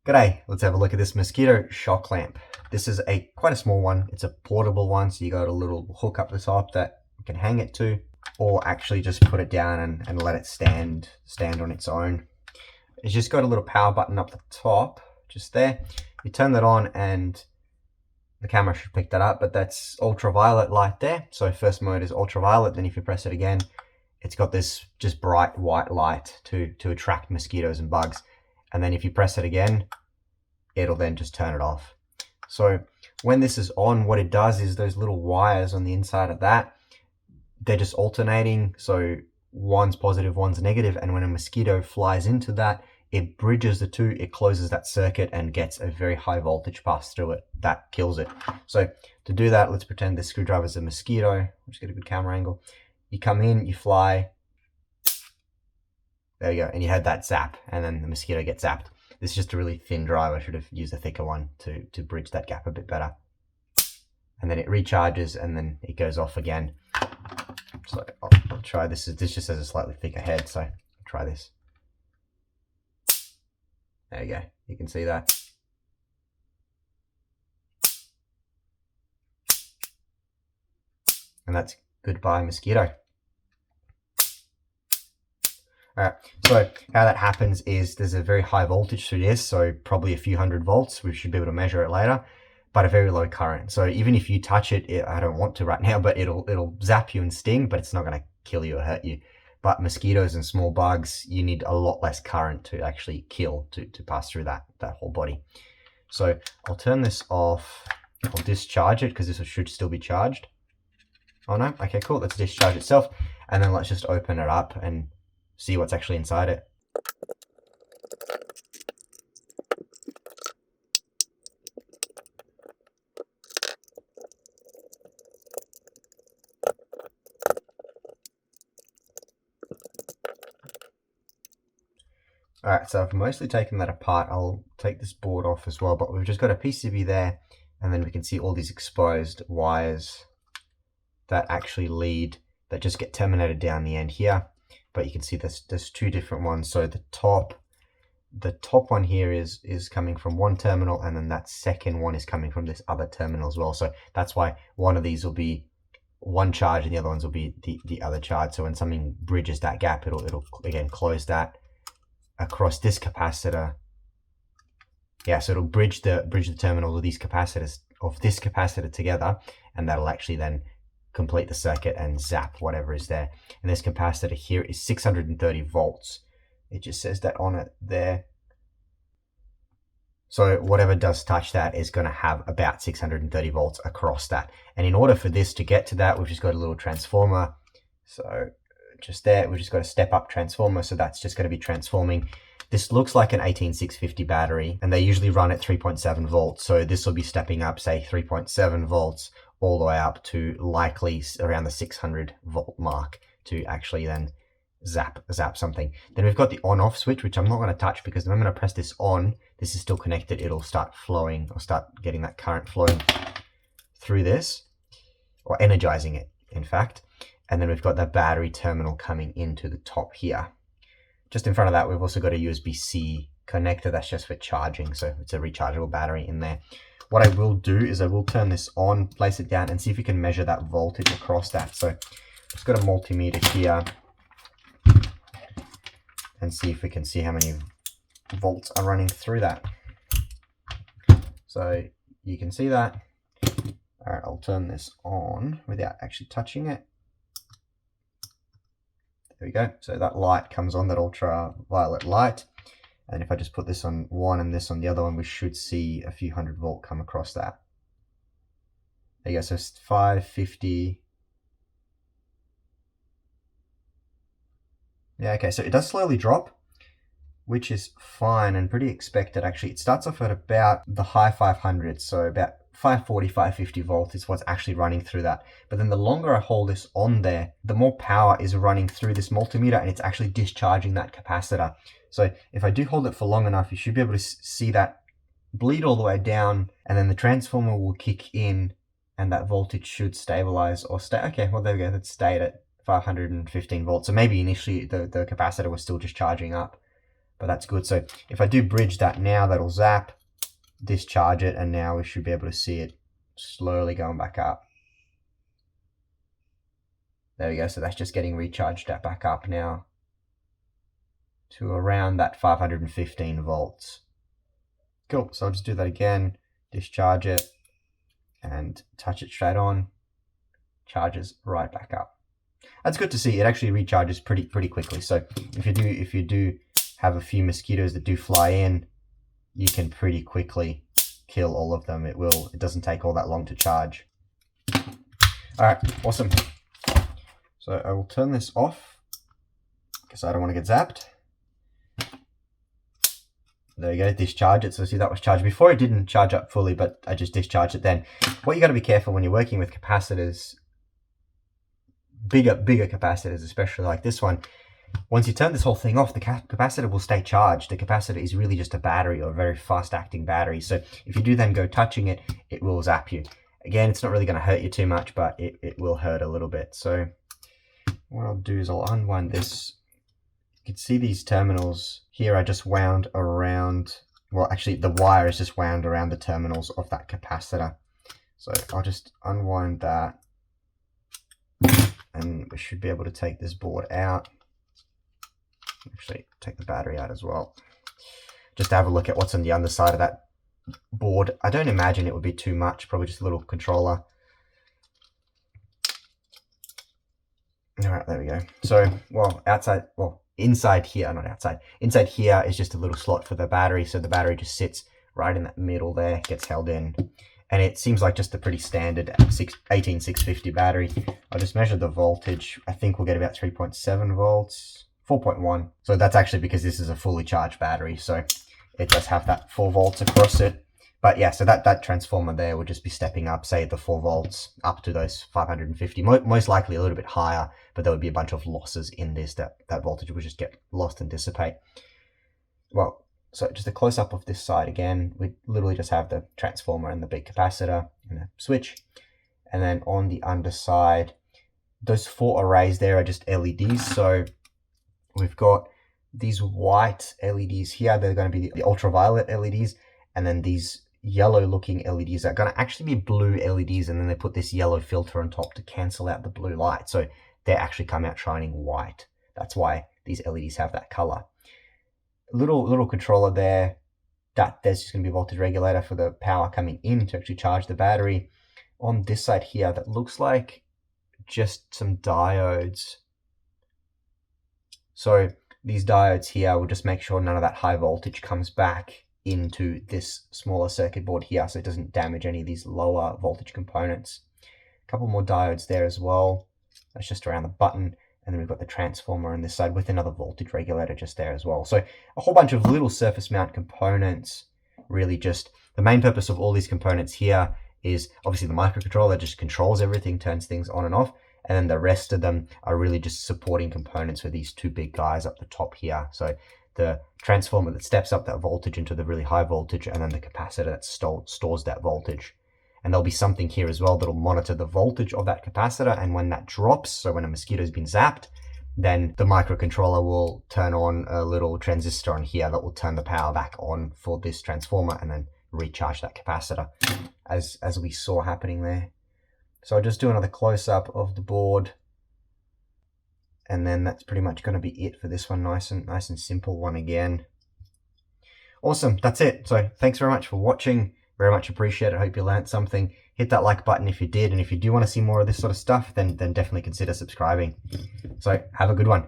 G'day, let's have a look at this Mosquito shock lamp. This is quite a small one. It's a portable one, so you got a little hook up the top that you can hang it to, or actually just put it down and let it stand on its own. It's just got a little power button up the top, just there. You turn that on and the camera should pick that up, but that's ultraviolet light there. So first mode is ultraviolet, then if you press it again, it's got this just bright white light to attract mosquitoes and bugs. And then if you press it again, it'll then just turn it off. So when this is on, what it does is those little wires on the inside of that, they're just alternating. So one's positive, one's negative, and when a mosquito flies into that, it bridges the two, it closes that circuit and gets a very high voltage pass through it. That kills it. So to do that, let's pretend this screwdriver is a mosquito. Just get a good camera angle. You come in, you fly. There you go, and you had that zap, and then the mosquito gets zapped. This is just a really thin drive. I should have used a thicker one to bridge that gap a bit better. And then it recharges, and then it goes off again. So I'll try this. This just has a slightly thicker head, so I'll try this. There you go, you can see that. And that's goodbye mosquito. Alright, so how that happens is there's a very high voltage through this, so probably a few hundred volts. We should be able to measure it later, but a very low current. So even if you touch it, I don't want to right now, but it'll zap you and sting, but it's not going to kill you or hurt you. But mosquitoes and small bugs, you need a lot less current to actually kill, to pass through that whole body. So I'll turn this off. I'll discharge it because this should still be charged. Oh no, okay, cool. Let's discharge itself, and then let's just open it up and see what's actually inside it. Alright, so I've mostly taken that apart. I'll take this board off as well, but we've just got a PCB there, and then we can see all these exposed wires that actually lead, that just get terminated down the end here. But you can see there's two different ones. So the top one here is coming from one terminal, and then that second one is coming from this other terminal as well. So that's why one of these will be one charge and the other ones will be the other charge. So when something bridges that gap, it'll again close that across this capacitor. Yeah, so it'll bridge the terminals of these capacitors, of this capacitor together, and that'll actually then complete the circuit and zap whatever is there. And this capacitor here is 630 volts. It just says that on it there. So whatever does touch that is going to have about 630 volts across that. And in order for this to get to that, we've just got a little transformer. So just there, we've just got a step up transformer. So that's just going to be transforming. This looks like an 18650 battery, and they usually run at 3.7 volts. So this will be stepping up, say 3.7 volts, all the way up to likely around the 600 volt mark to actually then zap something. Then we've got the on off switch, which I'm not going to touch because the moment I press this on, this is still connected. It'll start flowing, or start getting that current flowing through this, or energizing it, in fact. And then we've got that battery terminal coming into the top here. Just in front of that, we've also got a USB-C connector. That's just for charging. So it's a rechargeable battery in there. What I will do is I will turn this on, place it down, and see if we can measure that voltage across that. So just got a multimeter here and see if we can see how many volts are running through that. So you can see that. All right, I'll turn this on without actually touching it. There we go. So that light comes on, that ultraviolet light. And if I just put this on one and this on the other one, we should see a few hundred volt come across that. There you go, so it's 550. Yeah, okay, so it does slowly drop, which is fine and pretty expected actually. It starts off at about the high 500s, so about 540, 550 volts is what's actually running through that. But then the longer I hold this on there, the more power is running through this multimeter, and it's actually discharging that capacitor. So if I do hold it for long enough, you should be able to see that bleed all the way down, and then the transformer will kick in, and that voltage should stabilize or stay. Okay, well there we go, it stayed at 515 volts. So maybe initially the capacitor was still just charging up. but that's good. So if I do bridge that now, that'll zap, discharge it, and now we should be able to see it slowly going back up. There we go. So that's just getting recharged back up now to around that 515 volts. Cool. So I'll just do that again, discharge it, and touch it straight on. Charges right back up. That's good to see. It actually recharges pretty quickly. So if you do have a few mosquitoes that do fly in, you can pretty quickly kill all of them. It doesn't take all that long to charge. All right, awesome. So I will turn this off because I don't want to get zapped. There you go, discharge it. So see, that was charged. Before it didn't charge up fully, but I just discharged it then. What you got to be careful when you're working with capacitors, bigger capacitors, especially like this one, once you turn this whole thing off, the capacitor will stay charged. The capacitor is really just a battery, or a very fast acting battery. So if you do then go touching it, it will zap you. Again, it's not really going to hurt you too much, but it will hurt a little bit. So what I'll do is I'll unwind this. You can see these terminals here are just wound around, well actually the wire is just wound around the terminals of that capacitor. So I'll just unwind that, and we should be able to take this board out. Actually take the battery out as well, just to have a look at what's on the underside of that board. I don't imagine it would be too much, probably just a little controller. All right, there we go. So, inside here, not outside, inside here is just a little slot for the battery. So the battery just sits right in that middle there, gets held in. And it seems like just a pretty standard 18650 battery. I'll just measure the voltage. I think we'll get about 3.7 volts, 4.1. So that's actually because this is a fully charged battery. So it does have that 4 volts across it. But yeah, so that transformer there will just be stepping up, say the 4 volts up to those 550, most likely a little bit higher, but there would be a bunch of losses in this, that voltage would just get lost and dissipate. Well, so just a close up of this side again, we literally just have the transformer and the big capacitor and the switch. And then on the underside, those 4 arrays there are just LEDs. So we've got these white LEDs here, they're going to be the ultraviolet LEDs, and then these yellow looking LEDs are going to actually be blue LEDs, and then they put this yellow filter on top to cancel out the blue light. So they actually come out shining white. That's why these LEDs have that color. Little controller there. There's just going to be a voltage regulator for the power coming in to actually charge the battery. On this side here, that looks like just some diodes. So these diodes here will just make sure none of that high voltage comes back into this smaller circuit board here, so it doesn't damage any of these lower voltage components. A couple more diodes there as well. That's just around the button. And then we've got the transformer on this side with another voltage regulator just there as well. So a whole bunch of little surface mount components. Really just the main purpose of all these components here is obviously the microcontroller just controls everything, turns things on and off. And then the rest of them are really just supporting components for these 2 big guys up the top here. So the transformer that steps up that voltage into the really high voltage, and then the capacitor that stores that voltage. And there'll be something here as well that'll monitor the voltage of that capacitor, and when that drops, so when a mosquito's been zapped, then the microcontroller will turn on a little transistor on here that will turn the power back on for this transformer and then recharge that capacitor, as we saw happening there. So I'll just do another close-up of the board, and then that's pretty much going to be it for this one. Nice and simple one again. Awesome, that's it. So thanks very much for watching. Very much appreciate it. Hope you learned something. Hit that like button if you did, and if you do want to see more of this sort of stuff, then definitely consider subscribing. So have a good one.